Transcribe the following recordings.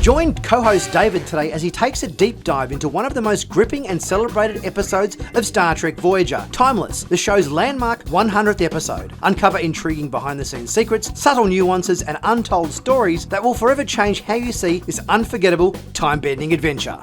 Join co-host David today as he takes a deep dive into one of the most gripping and celebrated episodes of Star Trek Voyager, Timeless, the show's landmark 100th episode. Uncover intriguing behind-the-scenes secrets, subtle nuances, and untold stories that will forever change how you see this unforgettable, time-bending adventure.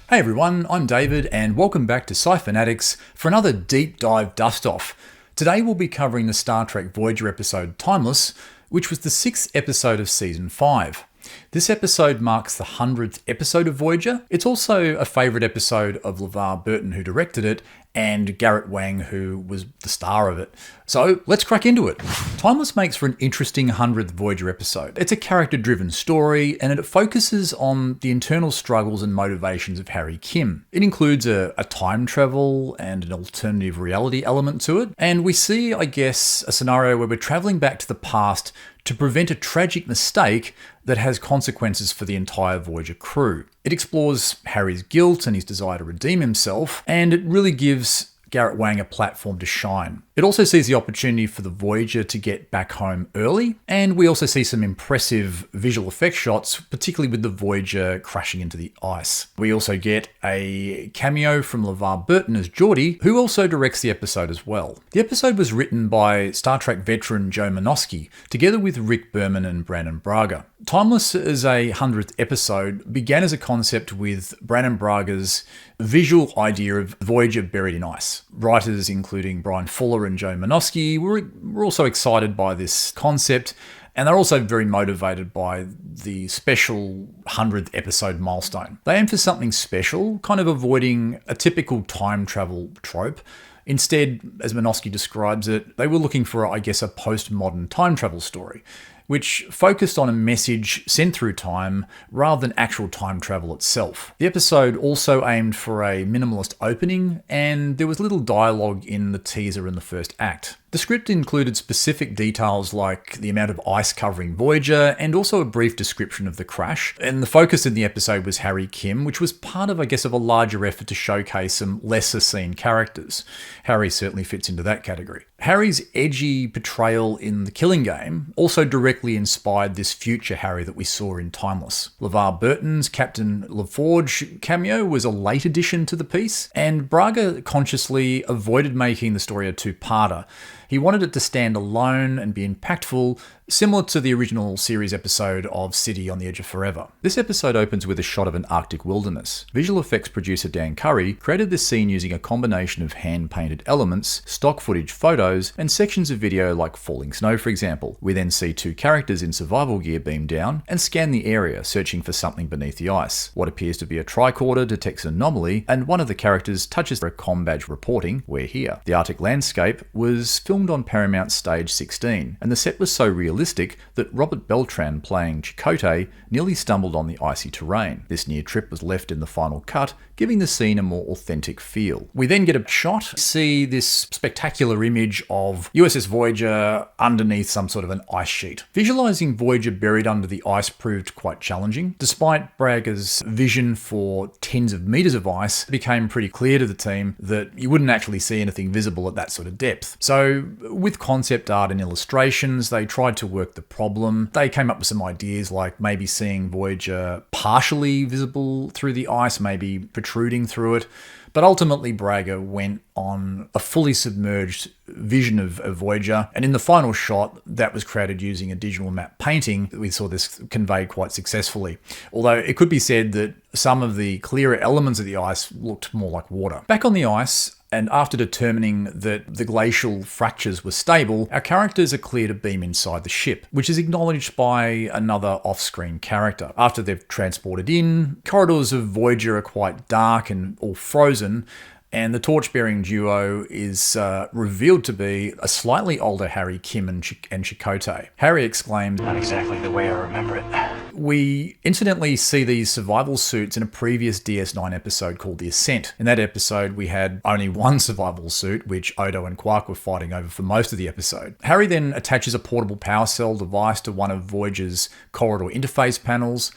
Hey everyone, I'm David and welcome back to Sci-Finatics for another deep dive dust-off. Today we'll be covering the Star Trek Voyager episode Timeless, which was the 6th episode of Season 5. This episode marks the 100th episode of Voyager. It's also a favourite episode of LeVar Burton, who directed it, and Garrett Wang, who was the star of it. So let's crack into it. Timeless makes for an interesting 100th Voyager episode. It's a character-driven story, and it focuses on the internal struggles and motivations of Harry Kim. It includes a time travel and an alternative reality element to it, and we see, I guess, a scenario where we're travelling back to the past to prevent a tragic mistake that has consequences for the entire Voyager crew. It explores Harry's guilt and his desire to redeem himself, and it really gives Garrett Wang a platform to shine. It also sees the opportunity for the Voyager to get back home early, and we also see some impressive visual effects shots, particularly with the Voyager crashing into the ice. We also get a cameo from LeVar Burton as Geordi, who also directs the episode as well. The episode was written by Star Trek veteran Joe Menosky, together with Rick Berman and Brannon Braga. Timeless as a 100th episode began as a concept with Brannon Braga's visual idea of Voyager buried in ice. Writers including Brian Fuller and Joe Menosky were also excited by this concept, and they're also very motivated by the special 100th episode milestone. They aim for something special, kind of avoiding a typical time travel trope. Instead, as Menosky describes it, they were looking for, I guess, a postmodern time travel story, which focused on a message sent through time rather than actual time travel itself. The episode also aimed for a minimalist opening, and there was little dialogue in the teaser in the first act. The script included specific details like the amount of ice covering Voyager and also a brief description of the crash. And the focus in the episode was Harry Kim, which was part of, I guess, of a larger effort to showcase some lesser seen characters. Harry certainly fits into that category. Harry's edgy portrayal in The Killing Game also directly inspired this future Harry that we saw in Timeless. LeVar Burton's Captain LaForge cameo was a late addition to the piece, and Braga consciously avoided making the story a two-parter. He wanted it to stand alone and be impactful, similar to the original series episode of City on the Edge of Forever. This episode opens with a shot of an Arctic wilderness. Visual effects producer Dan Curry created this scene using a combination of hand-painted elements, stock footage photos, and sections of video like falling snow, for example. We then see two characters in survival gear beam down and scan the area, searching for something beneath the ice. What appears to be a tricorder detects an anomaly, and one of the characters touches a comm badge reporting, "We're here." The Arctic landscape was filmed on Paramount Stage 16, and the set was so realistic that Robert Beltran, playing Chakotay, nearly stumbled on the icy terrain. This near trip was left in the final cut, giving the scene a more authentic feel. We then get a shot, see this spectacular image of USS Voyager underneath some sort of an ice sheet. Visualizing Voyager buried under the ice proved quite challenging. Despite Braga's vision for tens of meters of ice, it became pretty clear to the team that you wouldn't actually see anything visible at that sort of depth. So with concept art and illustrations, they tried to work the problem. They came up with some ideas like maybe seeing Voyager partially visible through the ice, maybe protruding through it. But ultimately, Braga went on a fully submerged vision of Voyager, and in the final shot that was created using a digital map painting, we saw this conveyed quite successfully. Although it could be said that some of the clearer elements of the ice looked more like water. Back on the ice, and after determining that the glacial fractures were stable, our characters are clear to beam inside the ship, which is acknowledged by another off-screen character. After they've transported in, corridors of Voyager are quite dark and all frozen, and the torch-bearing duo is revealed to be a slightly older Harry Kim and Chakotay. Harry exclaimed, "Not exactly the way I remember it." We incidentally see these survival suits in a previous DS9 episode called The Ascent. In that episode, we had only one survival suit, which Odo and Quark were fighting over for most of the episode. Harry then attaches a portable power cell device to one of Voyager's corridor interface panels,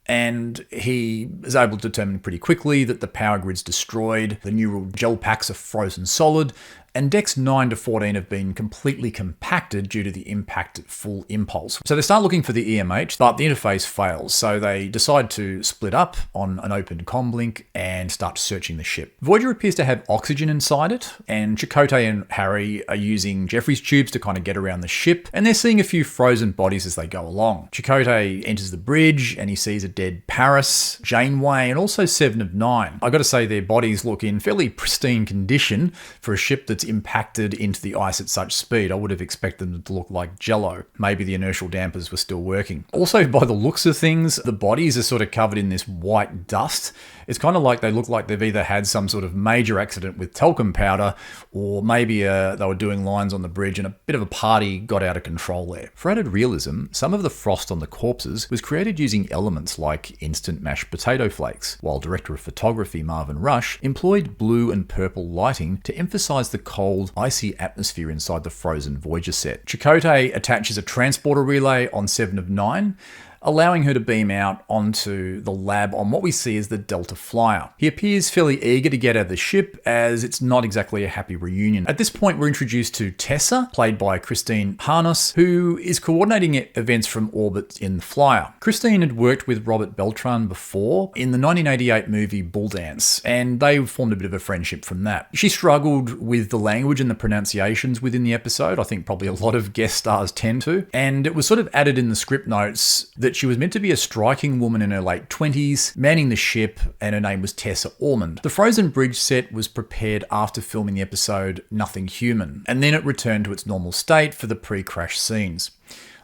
and he is able to determine pretty quickly that the power grid's destroyed, the neural gel packs are frozen solid, and decks 9 to 14 have been completely compacted due to the impact at full impulse. So they start looking for the EMH, but the interface fails, so they decide to split up on an open comlink and start searching the ship. Voyager appears to have oxygen inside it, and Chakotay and Harry are using Jeffrey's tubes to kind of get around the ship, and they're seeing a few frozen bodies as they go along. Chakotay enters the bridge and he sees a dead Paris, Janeway, and also 7 of 9. I got to say, their bodies look in fairly pristine condition for a ship that's impacted into the ice at such speed. I would have expected them to look like jello. Maybe the inertial dampers were still working. Also, by the looks of things, the bodies are sort of covered in this white dust. It's kind of like they look like they've either had some sort of major accident with talcum powder, or maybe they were doing lines on the bridge and a bit of a party got out of control there. For added realism, some of the frost on the corpses was created using elements like instant mashed potato flakes, while director of photography Marvin Rush employed blue and purple lighting to emphasize the cold, icy atmosphere inside the frozen Voyager set. Chakotay attaches a transporter relay on 7 of 9, allowing her to beam out onto the lab on what we see as the Delta Flyer. He appears fairly eager to get out of the ship, as it's not exactly a happy reunion. At this point, we're introduced to Tessa, played by Christine Harness, who is coordinating events from orbit in the Flyer. Christine had worked with Robert Beltran before in the 1988 movie Bull Dance, and they formed a bit of a friendship from that. She struggled with the language and the pronunciations within the episode. I think probably a lot of guest stars tend to, and it was sort of added in the script notes that she was meant to be a striking woman in her late 20s, manning the ship, and her name was Tessa Ormond. The frozen bridge set was prepared after filming the episode Nothing Human, and then it returned to its normal state for the pre-crash scenes.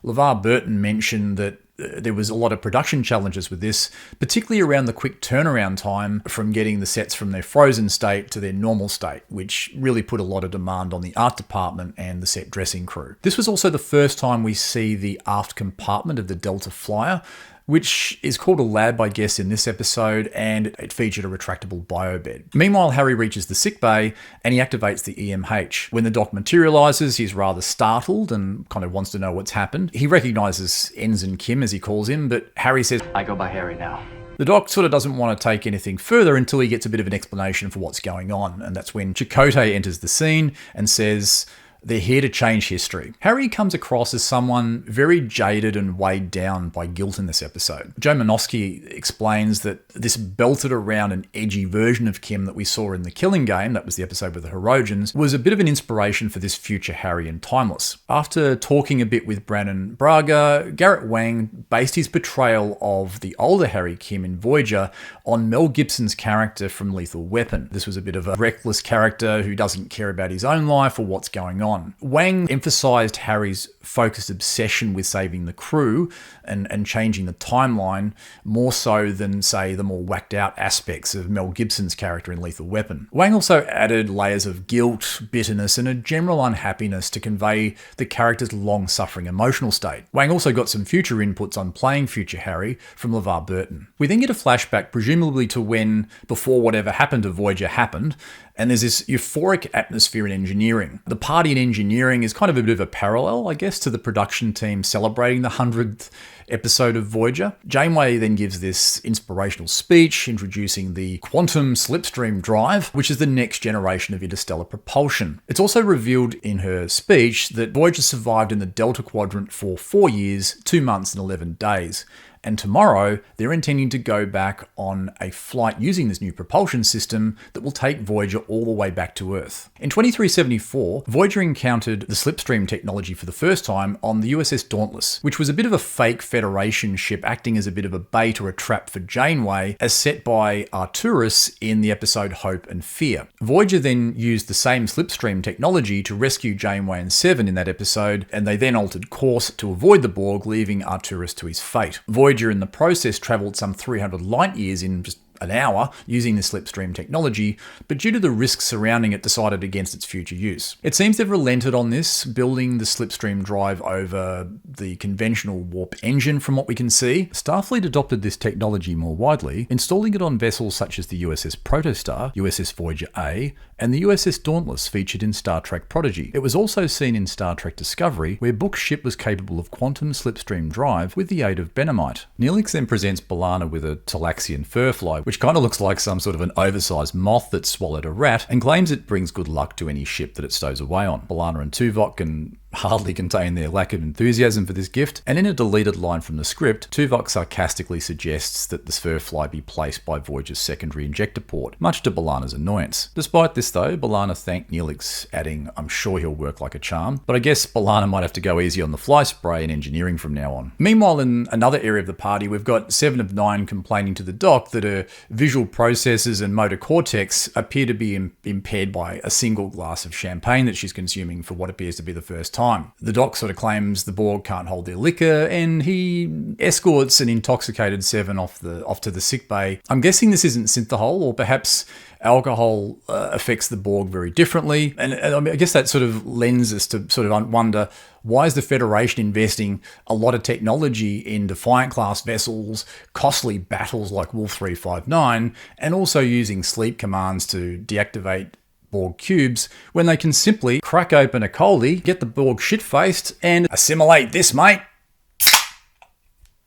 LeVar Burton mentioned that there was a lot of production challenges with this, particularly around the quick turnaround time from getting the sets from their frozen state to their normal state, which really put a lot of demand on the art department and the set dressing crew. This was also the first time we see the aft compartment of the Delta Flyer, which is called a lab, I guess, in this episode, and it featured a retractable biobed. Meanwhile, Harry reaches the sickbay and he activates the EMH. When the doc materializes, he's rather startled and kind of wants to know what's happened. He recognizes Ensign Kim, as he calls him, but Harry says, I go by Harry now. The doc sort of doesn't want to take anything further until he gets a bit of an explanation for what's going on, and that's when Chakotay enters the scene and says, they're here to change history. Harry comes across as someone very jaded and weighed down by guilt in this episode. Joe Manosky explains that this belted around an edgy version of Kim that we saw in The Killing Game, that was the episode with the Herodians, was a bit of an inspiration for this future Harry in Timeless. After talking a bit with Brannon Braga, Garrett Wang based his portrayal of the older Harry Kim in Voyager on Mel Gibson's character from Lethal Weapon. This was a bit of a reckless character who doesn't care about his own life or what's going on. Wang emphasized Harry's focused obsession with saving the crew and changing the timeline more so than, say, the more whacked out aspects of Mel Gibson's character in Lethal Weapon. Wang also added layers of guilt, bitterness, and a general unhappiness to convey the character's long-suffering emotional state. Wang also got some future inputs on playing future Harry from LeVar Burton. We then get a flashback, presumably to when, before whatever happened to Voyager happened, and there's this euphoric atmosphere in engineering. The party in engineering is kind of a bit of a parallel, I guess, to the production team celebrating the 100th episode of Voyager. Janeway then gives this inspirational speech introducing the quantum slipstream drive, which is the next generation of interstellar propulsion. It's also revealed in her speech that Voyager survived in the Delta Quadrant for 4 years, 2 months and 11 days. And tomorrow, they're intending to go back on a flight using this new propulsion system that will take Voyager all the way back to Earth. In 2374, Voyager encountered the slipstream technology for the first time on the USS Dauntless, which was a bit of a fake Federation ship acting as a bit of a bait or a trap for Janeway, as set by Arturus in the episode Hope and Fear. Voyager then used the same slipstream technology to rescue Janeway and Seven in that episode, and they then altered course to avoid the Borg, leaving Arturus to his fate. Voyager in the process travelled some 300 light years in just an hour using the slipstream technology, but due to the risks surrounding it, decided against its future use. It seems they've relented on this, building the slipstream drive over the conventional warp engine from what we can see. Starfleet adopted this technology more widely, installing it on vessels such as the USS Protostar, USS Voyager A, and the USS Dauntless featured in Star Trek Prodigy. It was also seen in Star Trek Discovery, where Book's ship was capable of quantum slipstream drive with the aid of Benamite. Neelix then presents B'Elanna with a Talaxian fur fly, which kind of looks like some sort of an oversized moth that swallowed a rat, and claims it brings good luck to any ship that it stows away on. B'Elanna and Tuvok can hardly contain their lack of enthusiasm for this gift, and in a deleted line from the script, Tuvok sarcastically suggests that the Spherfly be placed by Voyager's secondary injector port, much to B'Elanna's annoyance. Despite this though, B'Elanna thanked Neelix, adding, "I'm sure he'll work like a charm," but I guess B'Elanna might have to go easy on the fly spray in engineering from now on. Meanwhile, in another area of the party, we've got 7 of 9 complaining to the Doc that her visual processes and motor cortex appear to be impaired by a single glass of champagne that she's consuming for what appears to be the first time. The Doc sort of claims the Borg can't hold their liquor, and he escorts an intoxicated Seven off to the sickbay. I'm guessing this isn't synthahol, or perhaps alcohol affects the Borg very differently. And I guess that sort of lends us to sort of wonder, why is the Federation investing a lot of technology in Defiant-class vessels, costly battles like Wolf 359, and also using sleep commands to deactivate Borg cubes, when they can simply crack open a coldie, get the Borg shit-faced, and assimilate this, mate?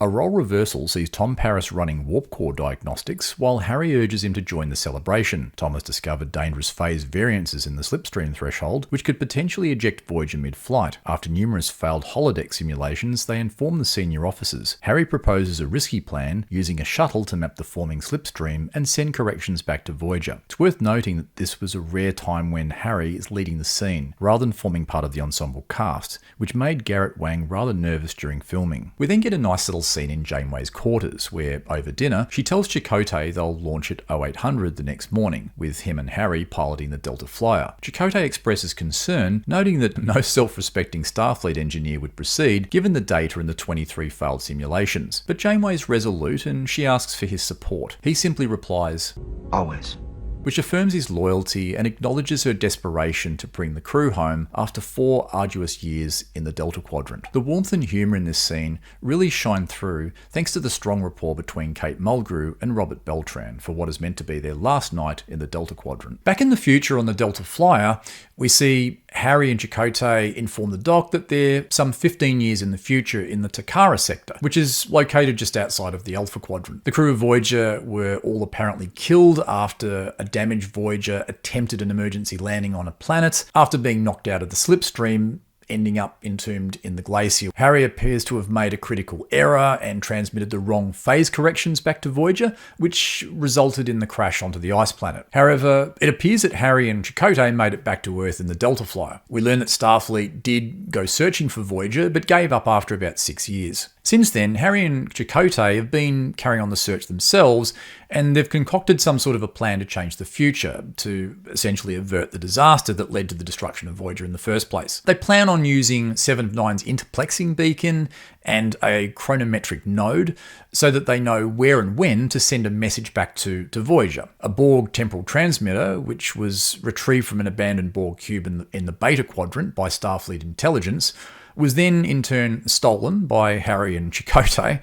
A role reversal sees Tom Paris running warp core diagnostics while Harry urges him to join the celebration. Tom has discovered dangerous phase variances in the slipstream threshold, which could potentially eject Voyager mid-flight. After numerous failed holodeck simulations, they inform the senior officers. Harry proposes a risky plan, using a shuttle to map the forming slipstream and send corrections back to Voyager. It's worth noting that this was a rare time when Harry is leading the scene, rather than forming part of the ensemble cast, which made Garrett Wang rather nervous during filming. We then get a nice little scene in Janeway's quarters, where, over dinner, she tells Chakotay they'll launch at 0800 the next morning, with him and Harry piloting the Delta Flyer. Chakotay expresses concern, noting that no self-respecting Starfleet engineer would proceed, given the data in the 23 failed simulations. But Janeway's resolute, and she asks for his support. He simply replies, Always. which affirms his loyalty and acknowledges her desperation to bring the crew home after 4 arduous years in the Delta Quadrant. The warmth and humour in this scene really shine through thanks to the strong rapport between Kate Mulgrew and Robert Beltran for what is meant to be their last night in the Delta Quadrant. Back in the future on the Delta Flyer, we see Harry and Chakotay inform the Doc that they're some 15 years in the future in the Takara sector, which is located just outside of the Alpha Quadrant. The crew of Voyager were all apparently killed after a damaged Voyager attempted an emergency landing on a planet after being knocked out of the slipstream, ending up entombed in the glacier. Harry appears to have made a critical error and transmitted the wrong phase corrections back to Voyager, which resulted in the crash onto the ice planet. However, it appears that Harry and Chakotay made it back to Earth in the Delta Flyer. We learn that Starfleet did go searching for Voyager, but gave up after about 6 years. Since then, Harry and Chakotay have been carrying on the search themselves, and they've concocted some sort of a plan to change the future, to essentially avert the disaster that led to the destruction of Voyager in the first place. They plan on using 7 of 9's interplexing beacon and a chronometric node so that they know where and when to send a message back to Voyager. A Borg temporal transmitter, which was retrieved from an abandoned Borg cube in the Beta Quadrant by Starfleet intelligence, was then in turn stolen by Harry and Chakotay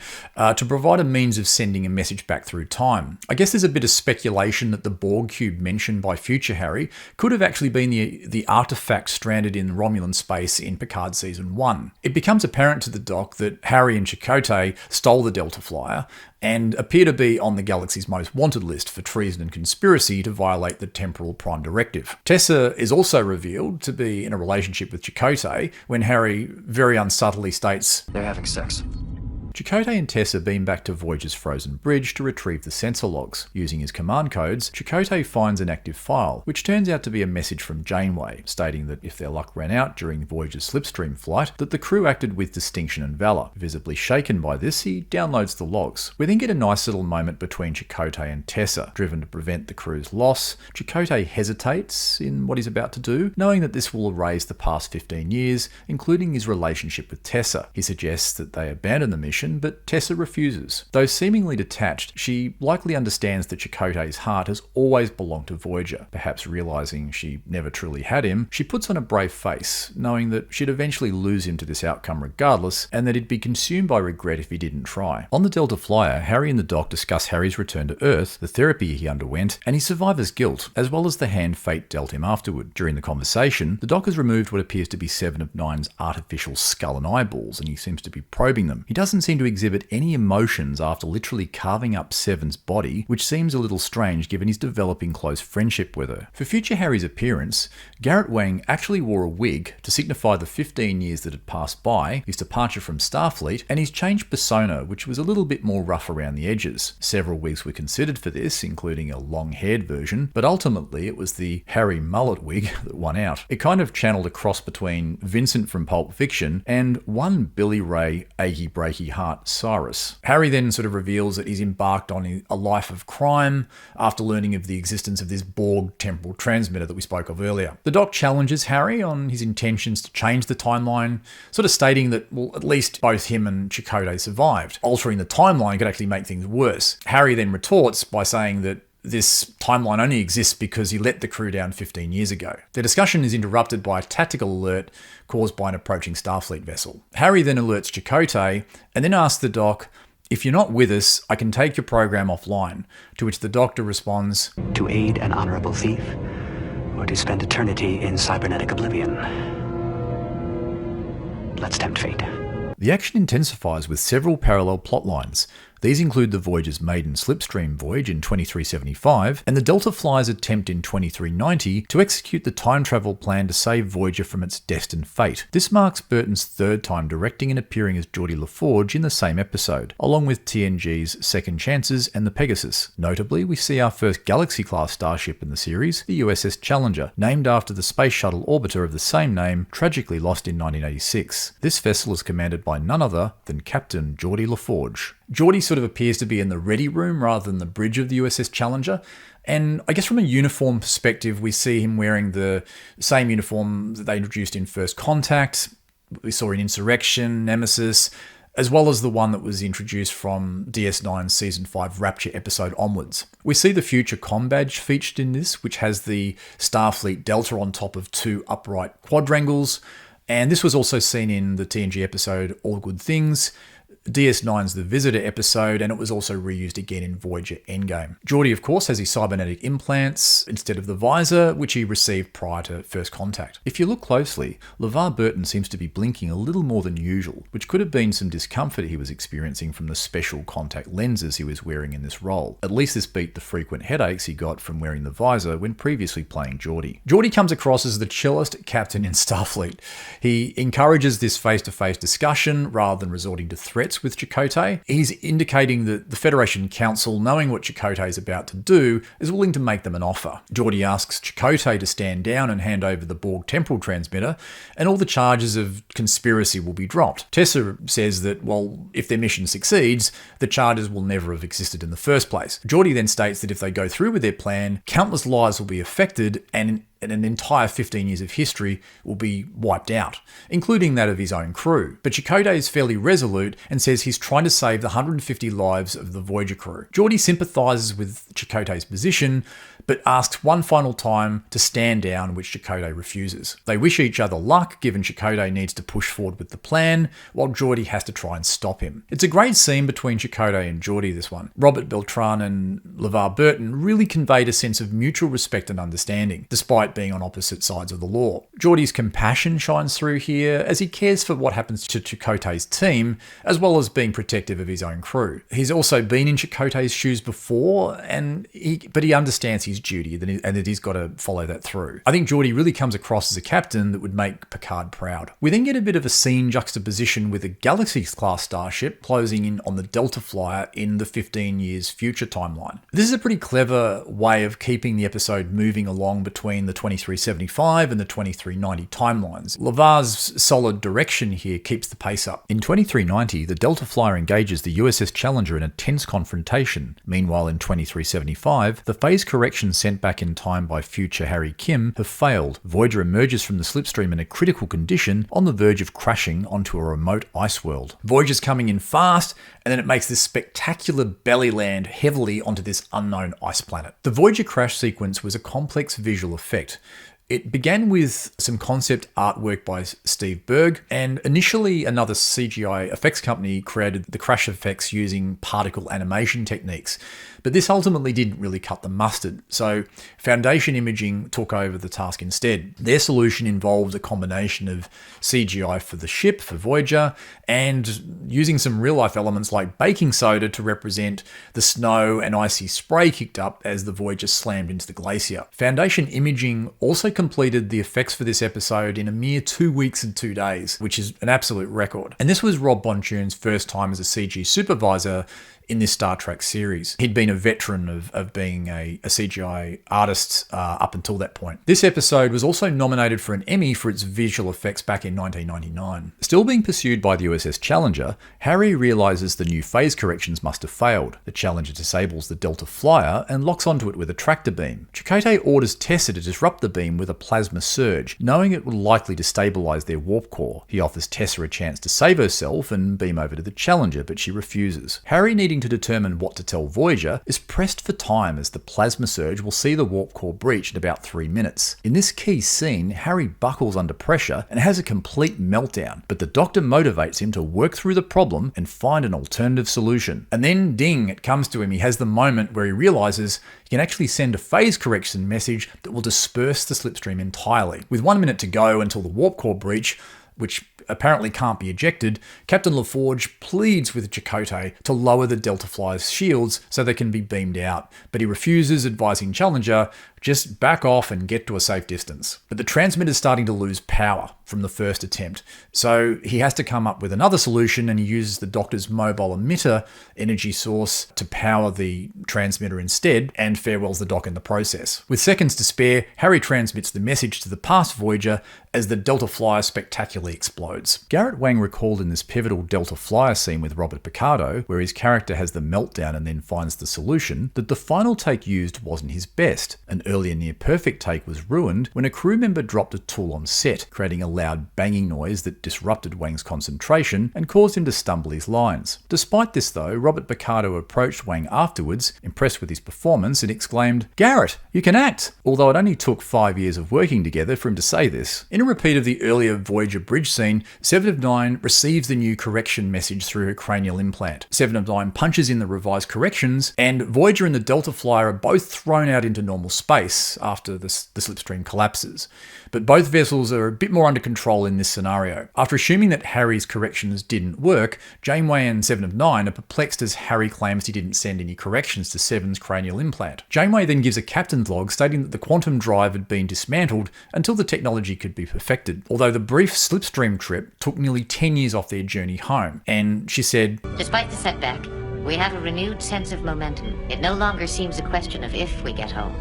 to provide a means of sending a message back through time. I guess there's a bit of speculation that the Borg cube mentioned by future Harry could have actually been the artifact stranded in Romulan space in Picard Season 1. It becomes apparent to the Doc that Harry and Chakotay stole the Delta Flyer and appear to be on the galaxy's most wanted list for treason and conspiracy to violate the Temporal Prime Directive. Tessa is also revealed to be in a relationship with Chakotay when Harry very unsubtly states, They're having sex. Chakotay and Tessa beam back to Voyager's frozen bridge to retrieve the sensor logs. Using his command codes, Chakotay finds an active file, which turns out to be a message from Janeway, stating that if their luck ran out during Voyager's slipstream flight, that the crew acted with distinction and valour. Visibly shaken by this, he downloads the logs. We then get a nice little moment between Chakotay and Tessa. Driven to prevent the crew's loss, Chakotay hesitates in what he's about to do, knowing that this will erase the past 15 years, including his relationship with Tessa. He suggests that they abandon the mission, but Tessa refuses. Though seemingly detached, she likely understands that Chakotay's heart has always belonged to Voyager. Perhaps realising she never truly had him, she puts on a brave face, knowing that she'd eventually lose him to this outcome regardless, and that he'd be consumed by regret if he didn't try. On the Delta Flyer, Harry and the Doc discuss Harry's return to Earth, the therapy he underwent, and his survivor's guilt, as well as the hand fate dealt him afterward. During the conversation, the Doc has removed what appears to be 7 of 9's artificial skull and eyeballs, and he seems to be probing them. He doesn't seem seem to exhibit any emotions after literally carving up Seven's body, which seems a little strange given his developing close friendship with her. For future Harry's appearance, Garrett Wang actually wore a wig to signify the 15 years that had passed by, his departure from Starfleet, and his changed persona, which was a little bit more rough around the edges. Several wigs were considered for this, including a long-haired version, but ultimately it was the Harry mullet wig that won out. It kind of channeled a cross between Vincent from Pulp Fiction and one Billy Ray achy breaky heart Cyrus. Harry then sort of reveals that he's embarked on a life of crime after learning of the existence of this Borg temporal transmitter that we spoke of earlier. The Doc challenges Harry on his intentions to change the timeline, sort of stating that, well, at least both him and Chakotay survived. Altering the timeline could actually make things worse. Harry then retorts by saying that this timeline only exists because he let the crew down 15 years ago. The discussion is interrupted by a tactical alert caused by an approaching Starfleet vessel. Harry then alerts Chakotay and then asks the Doc, "If you're not with us, I can take your program offline," to which the Doctor responds, To aid an honorable thief, or to spend eternity in cybernetic oblivion. Let's tempt fate. The action intensifies with several parallel plot lines. These include the Voyager's maiden slipstream voyage in 2375 and the Delta Flyer's attempt in 2390 to execute the time travel plan to save Voyager from its destined fate. This marks Burton's third time directing and appearing as Geordi LaForge in the same episode, along with TNG's Second Chances and the Pegasus. Notably, we see our first Galaxy-class starship in the series, the USS Challenger, named after the space shuttle orbiter of the same name, tragically lost in 1986. This vessel is commanded by none other than Captain Geordi LaForge. Geordi sort of appears to be in the ready room rather than the bridge of the USS Challenger. And I guess from a uniform perspective, we see him wearing the same uniform that they introduced in First Contact, we saw in Insurrection, Nemesis, as well as the one that was introduced from DS9's Season 5 Rapture episode onwards. We see the future comm badge featured in this, which has the Starfleet Delta on top of two upright quadrangles. And this was also seen in the TNG episode All Good Things, DS9's The Visitor episode, and it was also reused again in Voyager Endgame. Geordi, of course, has his cybernetic implants instead of the visor, which he received prior to First Contact. If you look closely, LeVar Burton seems to be blinking a little more than usual, which could have been some discomfort he was experiencing from the special contact lenses he was wearing in this role. At least this beat the frequent headaches he got from wearing the visor when previously playing Geordi. Geordi comes across as the chillest captain in Starfleet. He encourages this face-to-face discussion rather than resorting to threats with Chakotay. He's indicating that the Federation Council, knowing what Chakotay is about to do, is willing to make them an offer. Geordi asks Chakotay to stand down and hand over the Borg temporal transmitter, and all the charges of conspiracy will be dropped. Tessa says that, well, if their mission succeeds, the charges will never have existed in the first place. Geordi then states that if they go through with their plan, countless lives will be affected and an entire 15 years of history will be wiped out, including that of his own crew. But Chakotay is fairly resolute and says he's trying to save the 150 lives of the Voyager crew. Geordi sympathises with Chakotay's position, but asks one final time to stand down, which Chakotay refuses. They wish each other luck, given Chakotay needs to push forward with the plan, while Geordi has to try and stop him. It's a great scene between Chakotay and Geordi, this one. Robert Beltran and LeVar Burton really conveyed a sense of mutual respect and understanding, despite being on opposite sides of the law. Geordi's compassion shines through here, as he cares for what happens to Chakotay's team, as well as being protective of his own crew. He's also been in Chakotay's shoes before, but he understands his duty and that he's got to follow that through. I think Geordi really comes across as a captain that would make Picard proud. We then get a bit of a scene juxtaposition with a Galaxy-class starship closing in on the Delta Flyer in the 15 years future timeline. This is a pretty clever way of keeping the episode moving along between the 2375 and the 2390 timelines. LeVar's solid direction here keeps the pace up. In 2390, the Delta Flyer engages the USS Challenger in a tense confrontation. Meanwhile, in 2375, the phase corrections sent back in time by future Harry Kim have failed. Voyager emerges from the slipstream in a critical condition, on the verge of crashing onto a remote ice world. Voyager's coming in fast, and then it makes this spectacular belly land heavily onto this unknown ice planet. The Voyager crash sequence was a complex visual effect. It began with some concept artwork by Steve Berg, and initially another CGI effects company created the crash effects using particle animation techniques. But this ultimately didn't really cut the mustard, so Foundation Imaging took over the task instead. Their solution involved a combination of CGI for the ship, for Voyager, and using some real-life elements like baking soda to represent the snow and icy spray kicked up as the Voyager slammed into the glacier. Foundation Imaging also completed the effects for this episode in a mere 2 weeks and 2 days, which is an absolute record. And this was Rob Bontune's first time as a CG supervisor in this Star Trek series. He'd been a veteran of being a CGI artist up until that point. This episode was also nominated for an Emmy for its visual effects back in 1999. Still being pursued by the USS Challenger, Harry realises the new phase corrections must have failed. The Challenger disables the Delta Flyer and locks onto it with a tractor beam. Chakotay orders Tessa to disrupt the beam with a plasma surge, knowing it will likely destabilise their warp core. He offers Tessa a chance to save herself and beam over to the Challenger, but she refuses. Harry, needing to determine what to tell Voyager, is pressed for time as the plasma surge will see the warp core breach in about 3 minutes. In this key scene, Harry buckles under pressure and has a complete meltdown, but the Doctor motivates him to work through the problem and find an alternative solution. And then, ding, it comes to him. He has the moment where he realises he can actually send a phase correction message that will disperse the slipstream entirely. With 1 minute to go until the warp core breach, which apparently can't be ejected, Captain LaForge pleads with Chakotay to lower the Delta Flyer's shields so they can be beamed out, but he refuses, advising Challenger, just back off and get to a safe distance. But the transmitter's starting to lose power from the first attempt, so he has to come up with another solution, and he uses the Doctor's mobile emitter energy source to power the transmitter instead, and farewells the Doc in the process. With seconds to spare, Harry transmits the message to the past Voyager as the Delta Flyer spectacularly explodes. Garrett Wang recalled in this pivotal Delta Flyer scene with Robert Picardo, where his character has the meltdown and then finds the solution, that the final take used wasn't his best. An earlier near-perfect take was ruined when a crew member dropped a tool on set, creating a loud banging noise that disrupted Wang's concentration and caused him to stumble his lines. Despite this though, Robert Picardo approached Wang afterwards, impressed with his performance, and exclaimed, "Garrett, you can act!" Although it only took 5 years of working together for him to say this. In a repeat of the earlier Voyager bridge scene, 7 of 9 receives the new correction message through her cranial implant. 7 of 9 punches in the revised corrections, and Voyager and the Delta Flyer are both thrown out into normal space after the slipstream collapses. But both vessels are a bit more under control in this scenario. After assuming that Harry's corrections didn't work, Janeway and 7 of 9 are perplexed as Harry claims he didn't send any corrections to 7's cranial implant. Janeway then gives a captain's log stating that the quantum drive had been dismantled until the technology could be perfected, although the brief slipstream trip took nearly 10 years off their journey home. And she said, "Despite the setback, we have a renewed sense of momentum. It no longer seems a question of if we get home,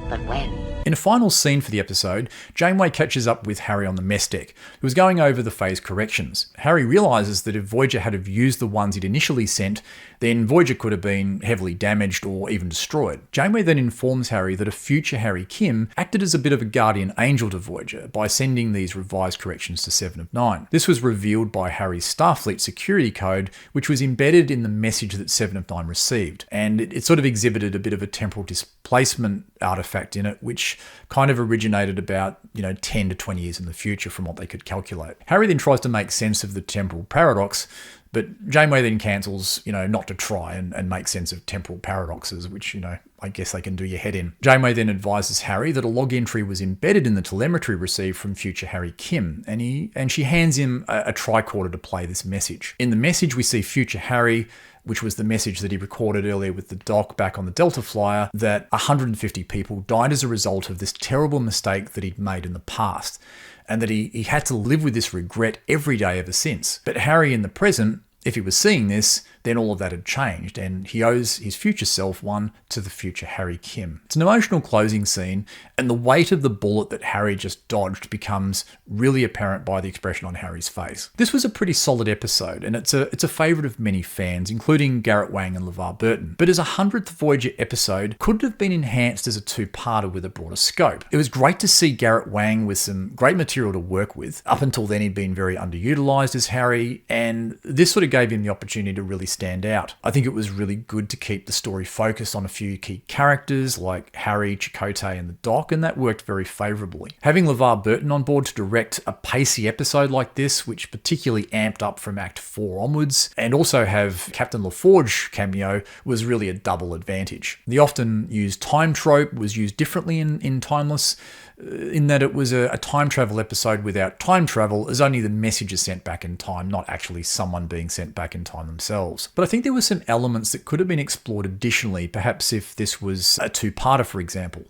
but when." In a final scene for the episode, Janeway catches up with Harry on the mess deck, who was going over the phase corrections. Harry realises that if Voyager had have used the ones he'd initially sent, then Voyager could have been heavily damaged or even destroyed. Janeway then informs Harry that a future Harry Kim acted as a bit of a guardian angel to Voyager by sending these revised corrections to 7 of 9. This was revealed by Harry's Starfleet security code, which was embedded in the message that 7 of 9 received, and it sort of exhibited a bit of a temporal displacement artifact in it, which kind of originated about 10 to 20 years in the future from what they could calculate. Harry then tries to make sense of the temporal paradox, but Janeway then cancels, not to try and make sense of temporal paradoxes, which, I guess they can do your head in. Janeway then advises Harry that a log entry was embedded in the telemetry received from future Harry Kim, and she hands him a tricorder to play this message. In the message, we see future Harry, which was the message that he recorded earlier with the Doc back on the Delta Flyer, that 150 people died as a result of this terrible mistake that he'd made in the past, and that he had to live with this regret every day ever since. But Harry in the present, if he was seeing this, then all of that had changed, and he owes his future self one to the future Harry Kim. It's an emotional closing scene, and the weight of the bullet that Harry just dodged becomes really apparent by the expression on Harry's face. This was a pretty solid episode, and it's a favourite of many fans, including Garrett Wang and LeVar Burton. But as a 100th Voyager episode, couldn't have been enhanced as a two-parter with a broader scope. It was great to see Garrett Wang with some great material to work with. Up until then, he'd been very underutilised as Harry, and this sort of gave him the opportunity to really stand out. I think it was really good to keep the story focused on a few key characters like Harry, Chakotay and the Doc, and that worked very favourably. Having LeVar Burton on board to direct a pacey episode like this, which particularly amped up from Act 4 onwards, and also have Captain LaForge cameo, was really a double advantage. The often used time trope was used differently in Timeless, in that it was a time travel episode without time travel, as only the message is sent back in time, not actually someone being sent back in time themselves. But I think there were some elements that could have been explored additionally, perhaps if this was a two-parter, for example.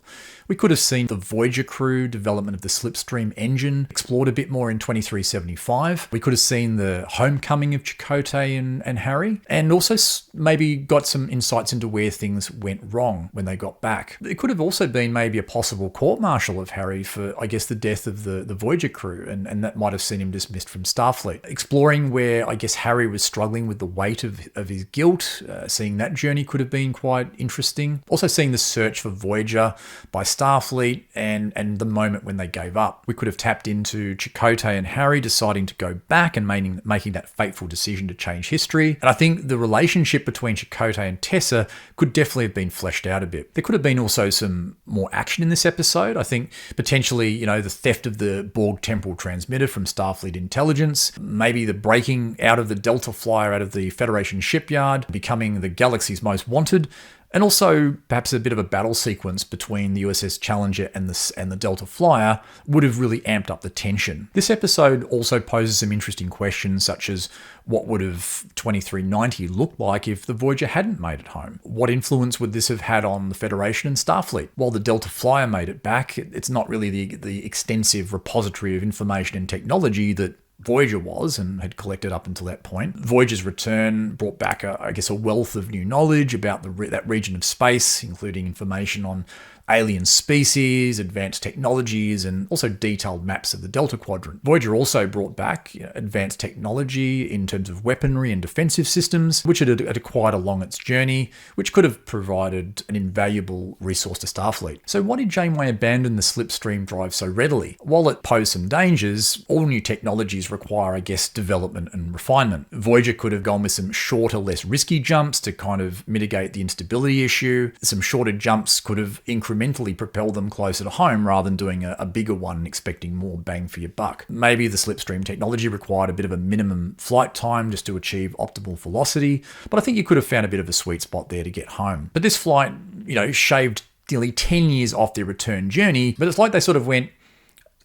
We could have seen the Voyager crew development of the Slipstream engine explored a bit more in 2375. We could have seen the homecoming of Chakotay and Harry, and also maybe got some insights into where things went wrong when they got back. It could have also been maybe a possible court-martial of Harry for, I guess, the death of the Voyager crew, and that might have seen him dismissed from Starfleet. Exploring where, I guess, Harry was struggling with the weight of his guilt, seeing that journey could have been quite interesting. Also seeing the search for Voyager by Starfleet and the moment when they gave up. We could have tapped into Chakotay and Harry deciding to go back and making that fateful decision to change history. And I think the relationship between Chakotay and Tessa could definitely have been fleshed out a bit. There could have been also some more action in this episode. I think potentially, the theft of the Borg temporal transmitter from Starfleet intelligence, maybe the breaking out of the Delta Flyer out of the Federation shipyard, becoming the galaxy's most wanted, and also perhaps a bit of a battle sequence between the USS Challenger and the Delta Flyer would have really amped up the tension. This episode also poses some interesting questions, such as what would have 2390 looked like if the Voyager hadn't made it home? What influence would this have had on the Federation and Starfleet? While the Delta Flyer made it back, it's not really the extensive repository of information and technology that Voyager was and had collected up until that point. Voyager's return brought back, a wealth of new knowledge about that region of space, including information on alien species, advanced technologies, and also detailed maps of the Delta Quadrant. Voyager also brought back advanced technology in terms of weaponry and defensive systems, which it had acquired along its journey, which could have provided an invaluable resource to Starfleet. So why did Janeway abandon the Slipstream drive so readily? While it posed some dangers, all new technologies require, I guess, development and refinement. Voyager could have gone with some shorter, less risky jumps to kind of mitigate the instability issue. Some shorter jumps could have incrementally propel them closer to home rather than doing a bigger one and expecting more bang for your buck. Maybe the Slipstream technology required a bit of a minimum flight time just to achieve optimal velocity, but I think you could have found a bit of a sweet spot there to get home. But this flight, shaved nearly 10 years off their return journey, but it's like they sort of went,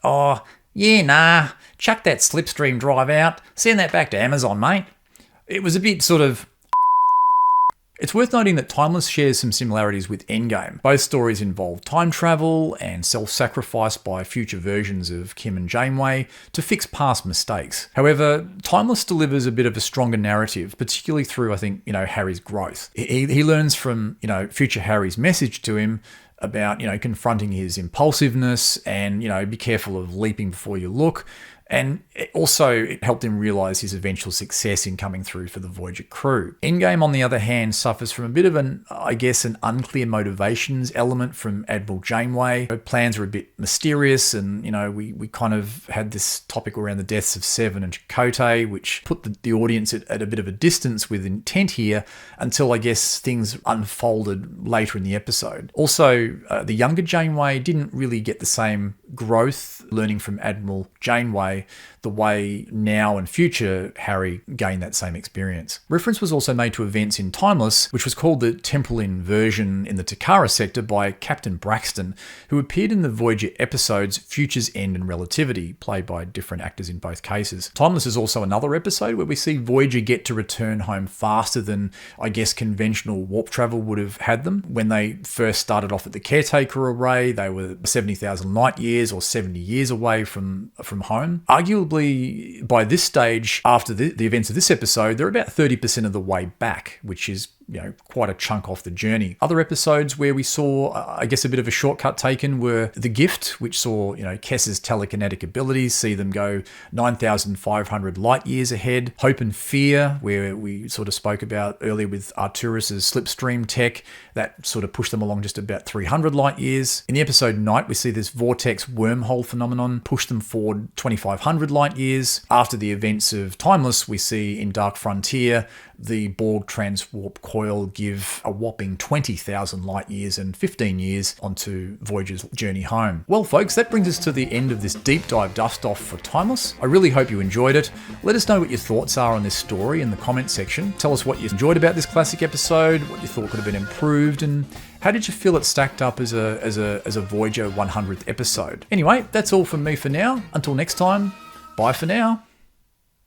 oh, yeah, nah, chuck that Slipstream drive out, send that back to Amazon, mate. It was a bit sort of... It's worth noting that Timeless shares some similarities with Endgame. Both stories involve time travel and self-sacrifice by future versions of Kim and Janeway to fix past mistakes. However, Timeless delivers a bit of a stronger narrative, particularly through, I think, Harry's growth. He learns from, future Harry's message to him about, confronting his impulsiveness and, be careful of leaping before you look. And also, it helped him realise his eventual success in coming through for the Voyager crew. Endgame, on the other hand, suffers from a bit of an unclear motivations element from Admiral Janeway. Her plans are a bit mysterious, and, we kind of had this topic around the deaths of Seven and Chakotay, which put the audience at a bit of a distance with intent here until, I guess, things unfolded later in the episode. Also, the younger Janeway didn't really get the same growth learning from Admiral Janeway the way now and future Harry gained that same experience. Reference was also made to events in Timeless, which was called the temporal inversion in the Takara sector by Captain Braxton, who appeared in the Voyager episodes Future's End and Relativity, played by different actors in both cases. Timeless is also another episode where we see Voyager get to return home faster than, I guess, conventional warp travel would have had them. When they first started off at the Caretaker Array, they were 70,000 light years or 70 years away from home. Arguably, by this stage, after the events of this episode, they're about 30% of the way back, which is quite a chunk off the journey. Other episodes where we saw, I guess, a bit of a shortcut taken were The Gift, which saw, Kess's telekinetic abilities see them go 9,500 light years ahead. Hope and Fear, where we sort of spoke about earlier with Arturus's slipstream tech, that sort of pushed them along just about 300 light years. In the episode Night, we see this vortex wormhole phenomenon push them forward 2,500 light years. After the events of Timeless, we see in Dark Frontier the Borg transwarp coil give a whopping 20,000 light years and 15 years onto Voyager's journey home. Well, folks, that brings us to the end of this deep dive dust-off for Timeless. I really hope you enjoyed it. Let us know what your thoughts are on this story in the comment section. Tell us what you enjoyed about this classic episode, what you thought could have been improved, and how did you feel it stacked up as a Voyager 100th episode? Anyway, that's all from me for now. Until next time, bye for now.